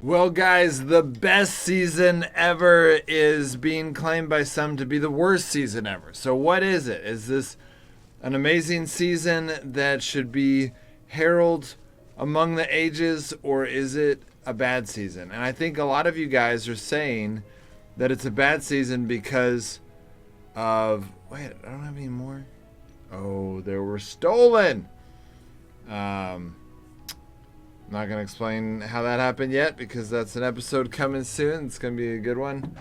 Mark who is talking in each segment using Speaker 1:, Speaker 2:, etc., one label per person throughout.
Speaker 1: Well, guys, the best season ever is being claimed by some to be the worst season ever. So what is it? Is this an amazing season that should be heralded among the ages, or is it a bad season? And I think a lot of you guys are saying that it's a bad season because of... Wait, I don't have any more. Oh, they were stolen. I'm not going to explain how that happened yet because that's an episode coming soon. It's going to be a good one.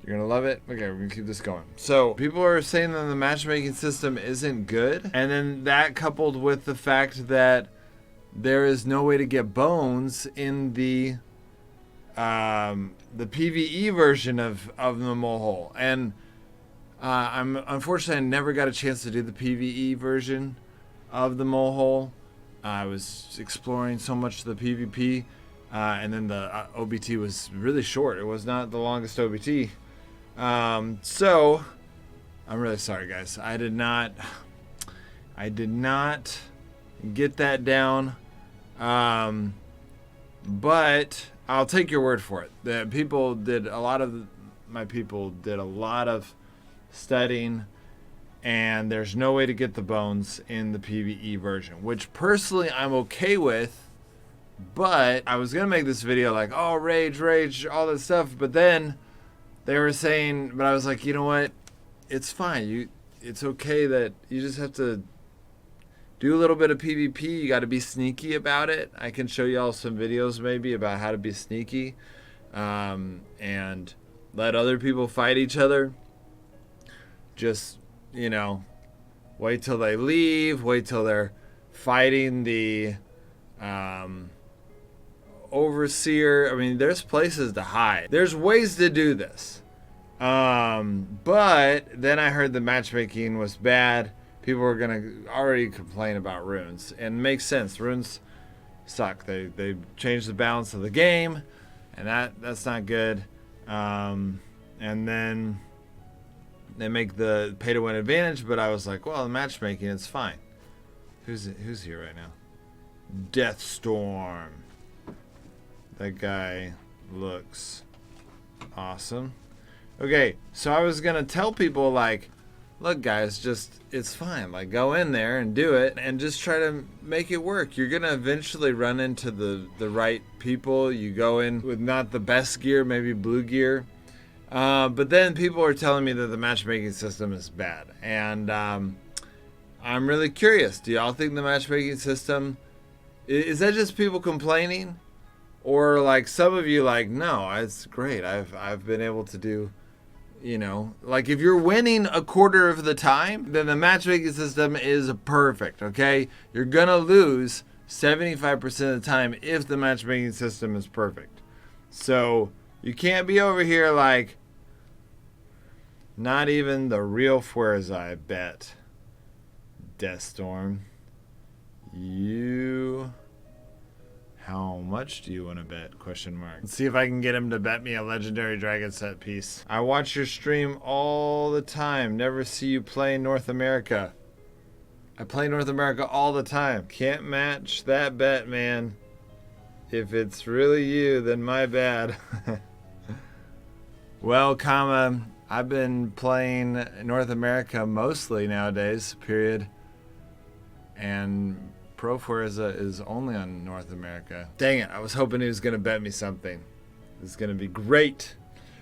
Speaker 1: You're going to love it. Okay, we're going to keep this going. So people are saying that the matchmaking system isn't good. And then that coupled with the fact that there is no way to get bones in the PvE version of the molehole. And unfortunately, I never got a chance to do the PvE version of the molehole. I was exploring so much the PvP, and then the OBT was really short. It was not the longest OBT. So I'm really sorry, guys. I did not get that down. But I'll take your word for it. My people did a lot of studying, and there's no way to get the bones in the PvE version, which personally I'm okay with. But I was gonna make this video like, oh, rage, all that stuff, but then they were saying, but I was like, you know what, it's fine. It's okay that you just have to do a little bit of PvP. You got to be sneaky about it. I can show y'all some videos maybe about how to be sneaky, and let other people fight each other. Just, wait till they leave, wait till they're fighting the overseer. I mean, there's places to hide. There's ways to do this. But then I heard the matchmaking was bad. People were going to already complain about runes. And it makes sense. Runes suck. They changed the balance of the game, and that's not good. And then they make the pay-to-win advantage, but I was like, well, the matchmaking, it's fine. Who's here right now? Deathstorm. That guy looks awesome. Okay, so I was going to tell people, like, look, guys, it's fine. Like, go in there and do it and just try to make it work. You're going to eventually run into the right people. You go in with not the best gear, maybe blue gear. But then people are telling me that the matchmaking system is bad. And I'm really curious. Do y'all think the matchmaking system, is that just people complaining? Or like some of you like, no, it's great. I've been able to do, like if you're winning a quarter of the time, then the matchmaking system is perfect, okay? You're going to lose 75% of the time if the matchmaking system is perfect. So you can't be over here like, not even the real Fuerza, I bet. Deathstorm. How much do you want to bet? Question mark. Let's see if I can get him to bet me a legendary dragon set piece. I watch your stream all the time. Never see you play North America. I play North America all the time. Can't match that bet, man. If it's really you, then my bad. Well, I've been playing North America mostly nowadays, period. And Pro Fuerza is only on North America. Dang it, I was hoping he was going to bet me something. This is going to be great.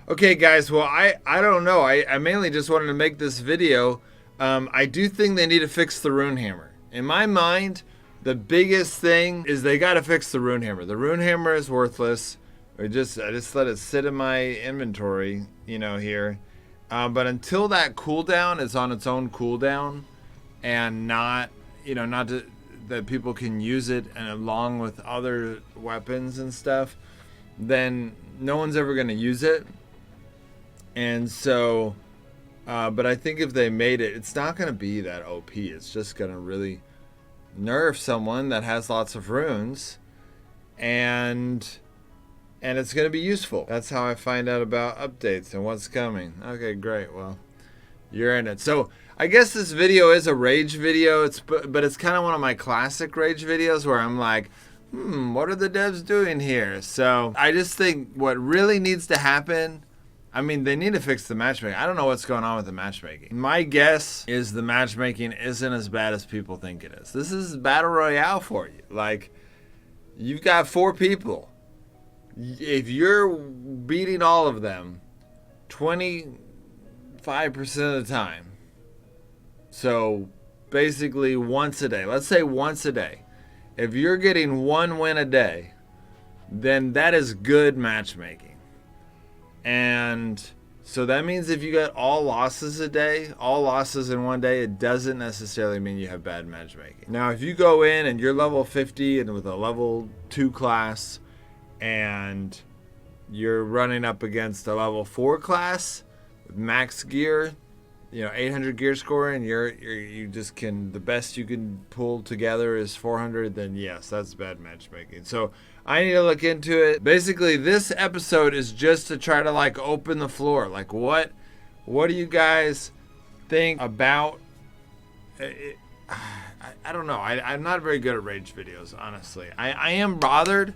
Speaker 1: Okay, guys, well, I don't know. I mainly just wanted to make this video. I do think they need to fix the Runehammer. In my mind, the biggest thing is they got to fix the Runehammer. The Runehammer is worthless. I just let it sit in my inventory, here. But until that cooldown is on its own cooldown and not that people can use it and along with other weapons and stuff, then no one's ever going to use it. And so, but I think if they made it, it's not going to be that OP. It's just going to really nerf someone that has lots of runes, and it's going to be useful. That's how I find out about updates and what's coming. Okay, great. Well, you're in it. So I guess this video is a rage video. But it's kind of one of my classic rage videos where I'm like, what are the devs doing here? So I just think what really needs to happen, I mean, they need to fix the matchmaking. I don't know what's going on with the matchmaking. My guess is the matchmaking isn't as bad as people think it is. This is Battle Royale for you. Like, you've got 4 people. If you're beating all of them 25% of the time, so basically once a day, let's say once a day, if you're getting 1 win a day, then that is good matchmaking. And so that means if you get all losses a day, all losses in one day, it doesn't necessarily mean you have bad matchmaking. Now, if you go in and you're level 50 and with a level 2 class and you're running up against a level 4 class with max gear, 800 gear score, and you just can, the best you can pull together is 400, then yes, that's bad matchmaking. So I need to look into it. Basically, this episode is just to try to like open the floor. Like, what do you guys think about it? I don't know. I'm not very good at rage videos, honestly. I am bothered.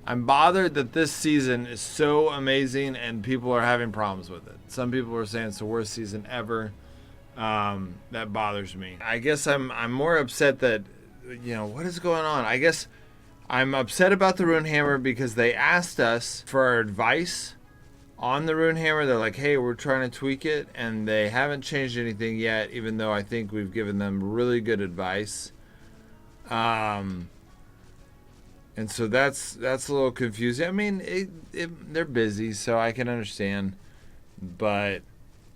Speaker 1: I'm bothered that this season is so amazing and people are having problems with it. Some people are saying it's the worst season ever. That bothers me. I guess I'm more upset that, what is going on? I guess I'm upset about the Runehammer because they asked us for our advice on the Runehammer. They're like, hey, we're trying to tweak it, and they haven't changed anything yet, even though I think we've given them really good advice. And so that's a little confusing. I mean, they're busy, so I can understand, but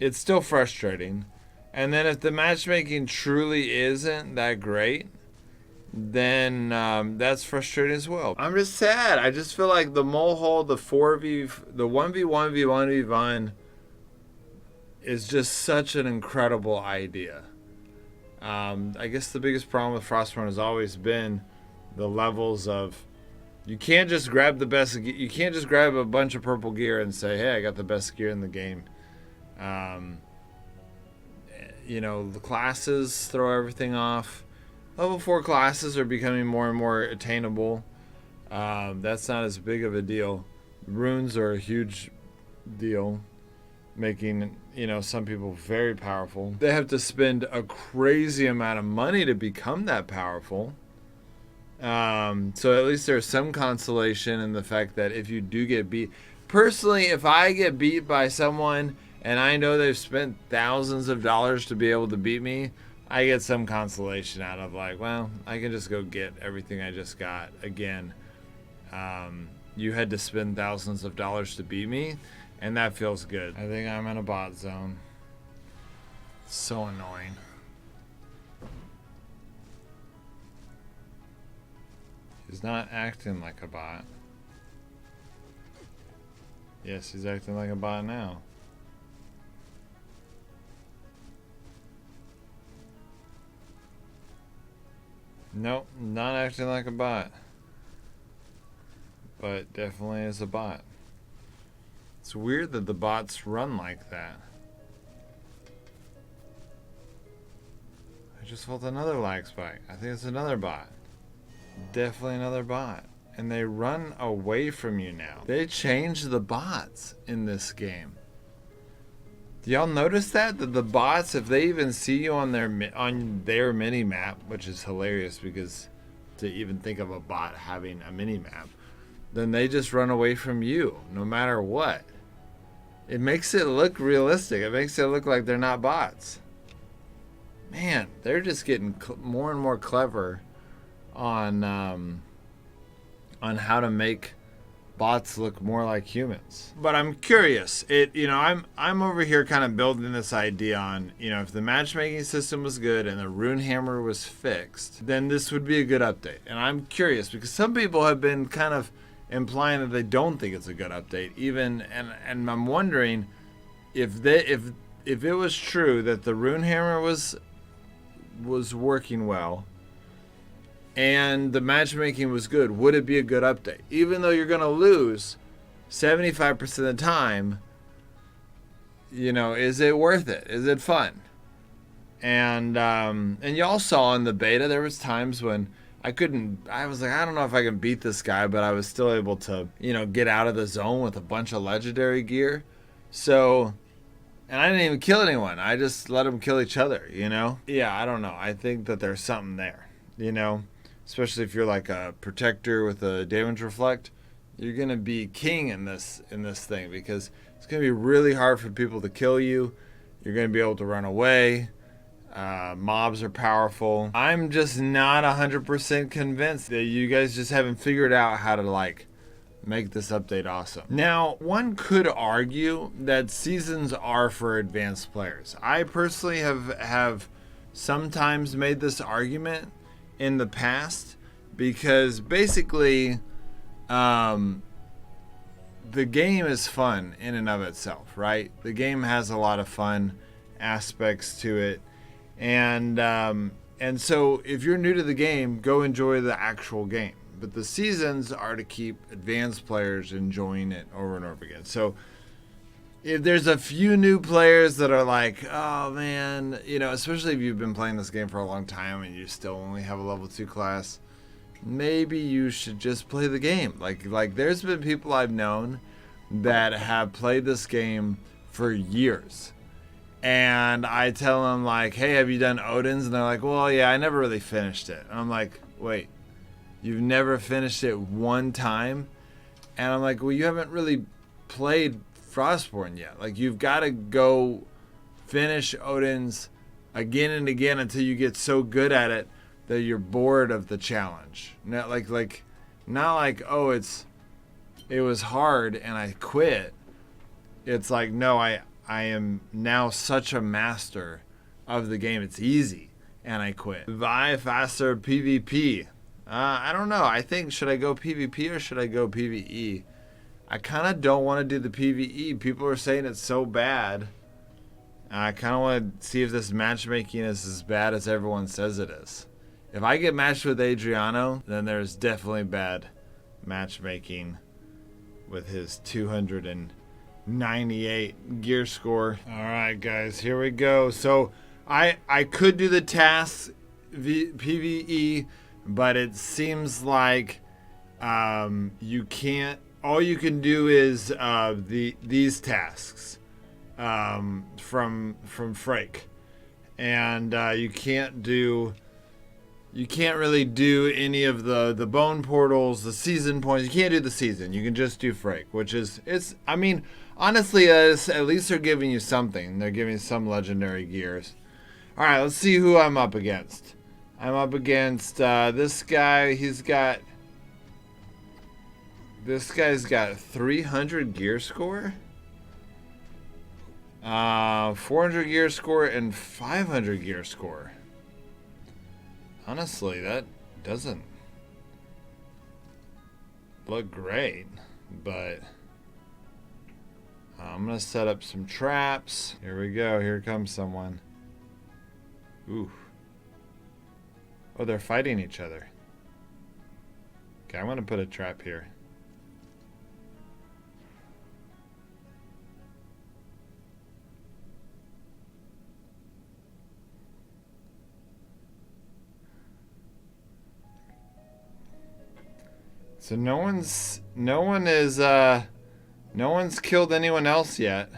Speaker 1: it's still frustrating. And then if the matchmaking truly isn't that great, then that's frustrating as well. I'm just sad. I just feel like the mole hole, the 1v1v1v1 is just such an incredible idea. I guess the biggest problem with Frostborn has always been the levels of, you can't just grab the best. You can't just grab a bunch of purple gear and say, "Hey, I got the best gear in the game." The classes throw everything off. Level 4 classes are becoming more and more attainable. That's not as big of a deal. Runes are a huge deal, making some people very powerful. They have to spend a crazy amount of money to become that powerful. So at least there's some consolation in the fact that if you do get beat, personally, if I get beat by someone and I know they've spent thousands of dollars to be able to beat me, I get some consolation out of like, well, I can just go get everything I just got again. You had to spend thousands of dollars to beat me, and that feels good. I think I'm in a bot zone. It's so annoying. He's not acting like a bot. Yes, he's acting like a bot now. Nope, not acting like a bot. But definitely is a bot. It's weird that the bots run like that. I just felt another lag spike. I think it's another bot. Definitely another bot. And they run away from you now. They changed the bots in this game. Do y'all notice that? That the bots, if they even see you on their mini map, which is hilarious because to even think of a bot having a mini map, then they just run away from you no matter what. It makes it look realistic. It makes it look like they're not bots. Man, they're just getting more and more clever on how to make bots look more like humans. But I'm curious. I'm over here kind of building this idea on, if the matchmaking system was good and the Runehammer was fixed, then this would be a good update. And I'm curious because some people have been kind of implying that they don't think it's a good update. And I'm wondering if it was true that the Runehammer was working well and the matchmaking was good, would it be a good update? Even though you're going to lose 75% of the time, is it worth it? Is it fun? And y'all saw in the beta, there was times when I was like, I don't know if I can beat this guy, but I was still able to, get out of the zone with a bunch of legendary gear. So, and I didn't even kill anyone. I just let them kill each other, Yeah, I don't know. I think that there's something there, especially if you're like a protector with a damage reflect. You're going to be king in this thing because it's going to be really hard for people to kill you. You're going to be able to run away. Mobs are powerful. I'm just not 100% convinced that you guys just haven't figured out how to make this update awesome. Now, one could argue that seasons are for advanced players. I personally have sometimes made this argument in the past because basically the game is fun in and of itself, right? The game has a lot of fun aspects to it. And so if you're new to the game, go enjoy the actual game. But the seasons are to keep advanced players enjoying it over and over again. So if there's a few new players that are like, oh man, especially if you've been playing this game for a long time and you still only have a level 2 class, maybe you should just play the game. Like there's been people I've known that have played this game for years. And I tell them hey, have you done Odin's? And they're like, well, yeah, I never really finished it. And I'm like, wait, you've never finished it one time? And I'm like, well, you haven't really played Frostborn yet. You've got to go finish Odin's again and again until you get so good at it that you're bored of the challenge. Not oh, it was hard and I quit. It's no, I am now such a master of the game. It's easy, and I quit. Vi faster PvP. I don't know. I think, should I go PvP or should I go PvE? I kind of don't want to do the PvE. People are saying it's so bad. I kind of want to see if this matchmaking is as bad as everyone says it is. If I get matched with Adriano, then there's definitely bad matchmaking with his 298 gear score. All right, guys, here we go. So I could do the tasks PvE, but it seems like you can't. All you can do is these tasks from Frake, and you can't really do any of the bone portals, the season points. You can't do the season. You can just do Frake, which is honestly, at least they're giving you something. They're giving you some legendary gears. All right, let's see who I'm up against. I'm up against this guy. This guy's got 300 gear score, 400 gear score, and 500 gear score. Honestly, that doesn't look great, but I'm going to set up some traps. Here we go. Here comes someone. Ooh. Oh, they're fighting each other. Okay, I'm going to put a trap here. So no one's killed anyone else yet.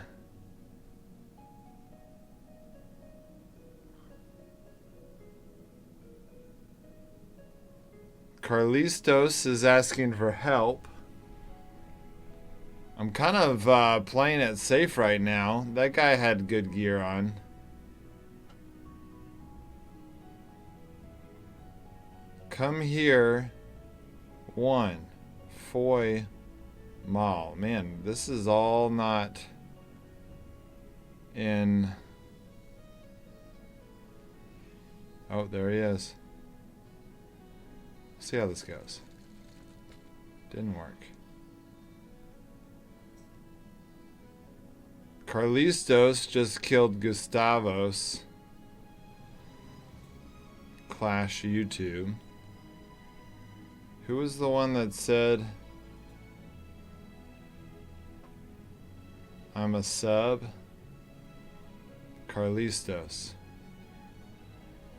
Speaker 1: Carlistos is asking for help. I'm kind of playing it safe right now. That guy had good gear on. Come here. One. Foy. Mal. Man, this is all not in... Oh, there he is. See how this goes. Didn't work. Carlistos just killed Gustavos. Clash YouTube. Who was the one that said I'm a sub? Carlistos.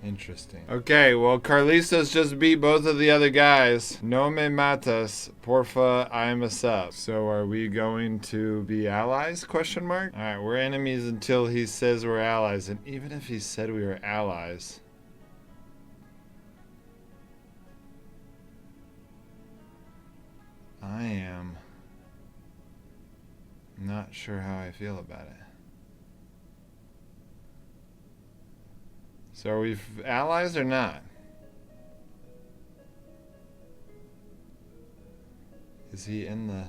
Speaker 1: Interesting. Okay, well, Carlitos just beat both of the other guys. No me matas, porfa, I am a sub. So are we going to be allies, question mark? All right, we're enemies until he says we're allies. And even if he said we were allies, I am not sure how I feel about it. So are we allies or not? Is he in the...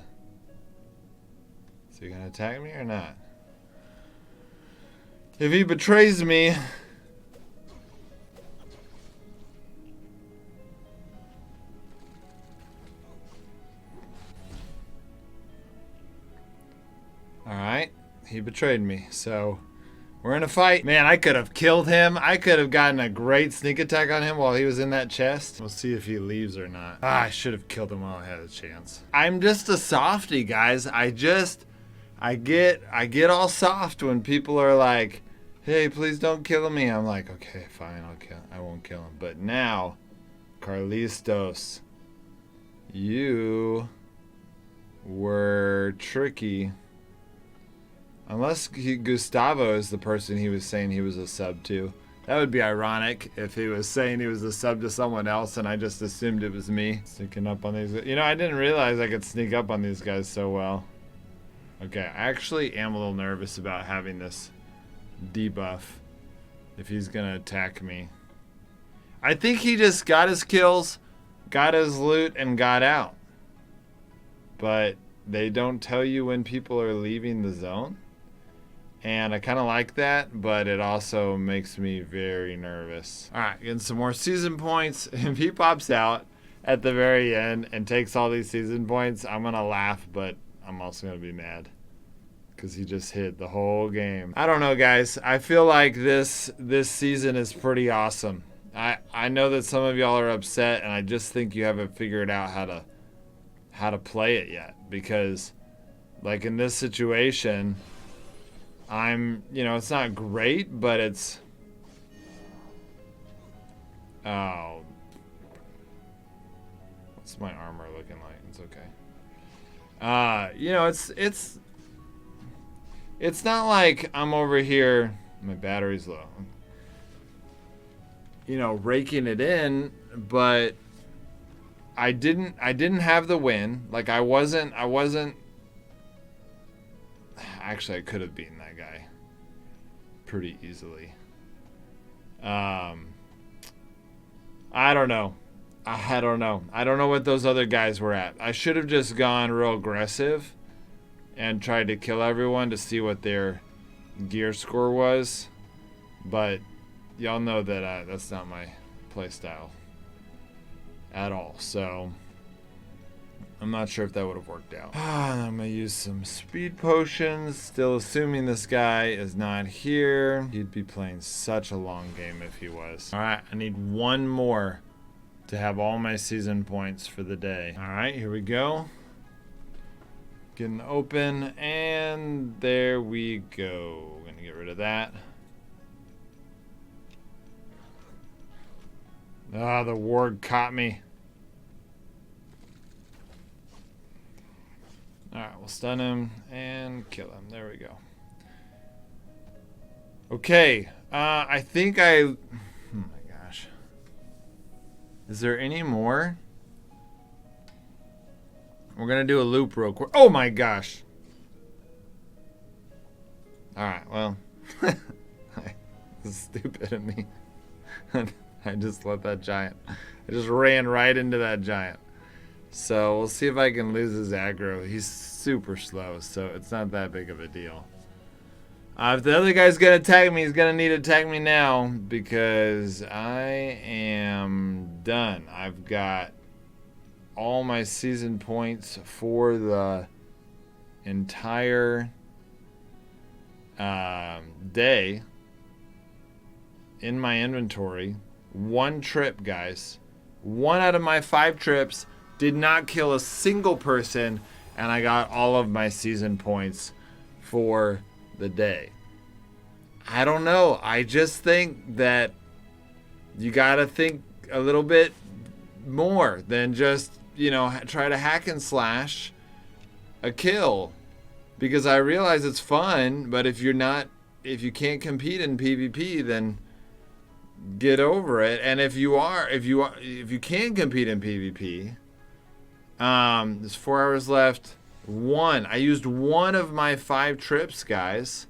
Speaker 1: Is he gonna attack me or not? If he betrays me... Alright, he betrayed me, so... We're in a fight. Man, I could have killed him. I could have gotten a great sneak attack on him while he was in that chest. We'll see if he leaves or not. Ah, I should have killed him while I had a chance. I'm just a softie, guys. I get all soft when people are like, hey, please don't kill me. I'm like, okay, fine, I won't kill him. But now, Carlitos, you were tricky. Unless Gustavo is the person he was saying he was a sub to. That would be ironic if he was saying he was a sub to someone else and I just assumed it was me. Sneaking up on these guys. You know, I didn't realize I could sneak up on these guys so well. Okay, I actually am a little nervous about having this debuff if he's gonna attack me. I think he just got his kills, got his loot, and got out. But they don't tell you when people are leaving the zone. And I kind of like that, but it also makes me very nervous. All right, getting some more season points. If he pops out at the very end and takes all these season points, I'm going to laugh, but I'm also going to be mad because he just hid the whole game. I don't know, guys. I feel like this season is pretty awesome. I know that some of y'all are upset, and I just think you haven't figured out how to play it yet. Because, like, in this situation... it's not great, but it's... Oh. What's my armor looking like? It's okay. It's not like I'm over here... My battery's low. Raking it in, but I didn't have the win. Like, I wasn't... Actually, I could have beaten that guy pretty easily. I don't know. I don't know what those other guys were at. I should have just gone real aggressive and tried to kill everyone to see what their gear score was. But y'all know that that's not my playstyle at all. So... I'm not sure if that would have worked out. I'm going to use some speed potions. Still assuming this guy is not here. He'd be playing such a long game if he was. All right, I need one more to have all my season points for the day. All right, here we go. Getting open, and there we go. We're going to get rid of that. Ah, the warg caught me. Alright, we'll stun him and kill him. There we go. Okay. I think oh my gosh. Is there any more? We're going to do a loop real quick. Oh my gosh. Alright, well. This is stupid of me. I just let that giant. I just ran right into that giant. So we'll see if I can lose his aggro. He's super slow, so it's not that big of a deal. If the other guy's going to attack me, he's going to need to attack me now because I am done. I've got all my season points for the entire day in my inventory. One trip, guys. 1 out of my 5 trips. Did not kill a single person, and I got all of my season points for the day. I don't know. I just think that you gotta think a little bit more than just, you know, try to hack and slash a kill. Because I realize it's fun, but if you can't compete in PvP, then get over it. And if you can compete in PvP, there's 4 hours left. I used one of my 5 trips, guys.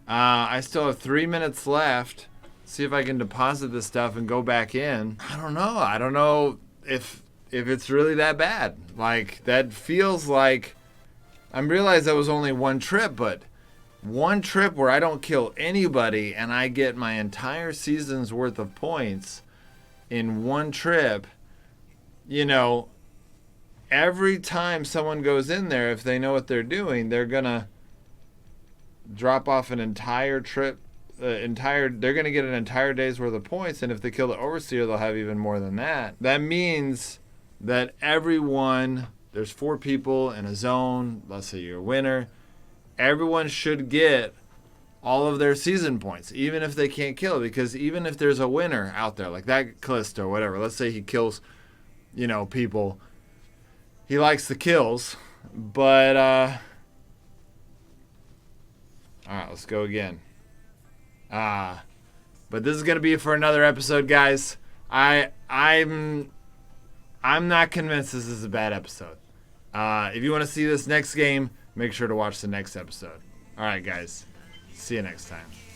Speaker 1: I still have 3 minutes left. See if I can deposit this stuff and go back in. I don't know if it's really that bad. Like, that feels like, I realize that was only one trip, but one trip where I don't kill anybody and I get my entire season's worth of points in one trip. You know, every time someone goes in there, if they know what they're doing, they're gonna drop off an entire trip, they're gonna get an entire day's worth of points, and if they kill the overseer, they'll have even more than that. That means that there's 4 people in a zone, let's say you're a winner, everyone should get all of their season points, even if they can't kill, because even if there's a winner out there, like that Callisto or whatever, let's say he kills, you know, people, he likes the kills, but, alright, let's go again. But this is going to be for another episode, guys. I'm not convinced this is a bad episode. If you want to see this next game, make sure to watch the next episode. Alright, guys. See you next time.